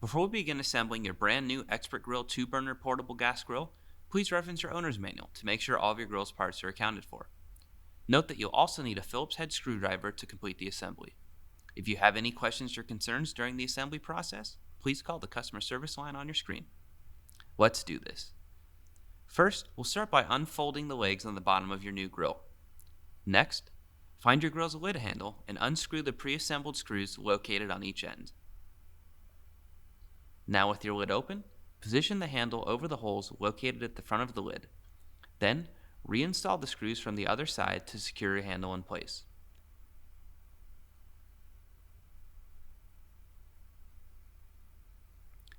Before we begin assembling your brand new Expert Grill 2-burner portable gas grill, please reference your owner's manual to make sure all of your grill's parts are accounted for. Note that you'll also need a Phillips head screwdriver to complete the assembly. If you have any questions or concerns during the assembly process, please call the customer service line on your screen. Let's do this. First, we'll start by unfolding the legs on the bottom of your new grill. Next, find your grill's lid handle and unscrew the pre-assembled screws located on each end. Now with your lid open, position the handle over the holes located at the front of the lid. Then, reinstall the screws from the other side to secure your handle in place.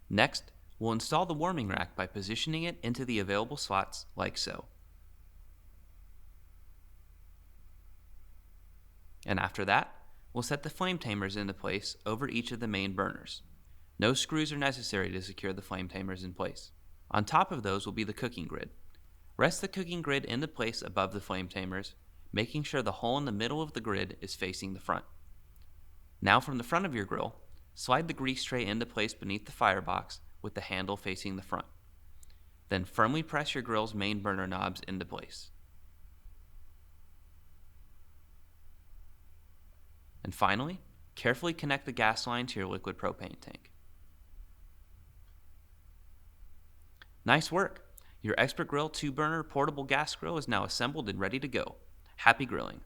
Next, we'll install the warming rack by positioning it into the available slots like so. And after that, we'll set the flame tamers into place over each of the main burners. No screws are necessary to secure the flame tamers in place. On top of those will be the cooking grid. Rest the cooking grid into place above the flame tamers, making sure the hole in the middle of the grid is facing the front. Now from the front of your grill, slide the grease tray into place beneath the firebox with the handle facing the front. Then firmly press your grill's main burner knobs into place. And finally, carefully connect the gas line to your liquid propane tank. Nice work! Your Expert Grill 2-burner portable gas grill is now assembled and ready to go. Happy grilling!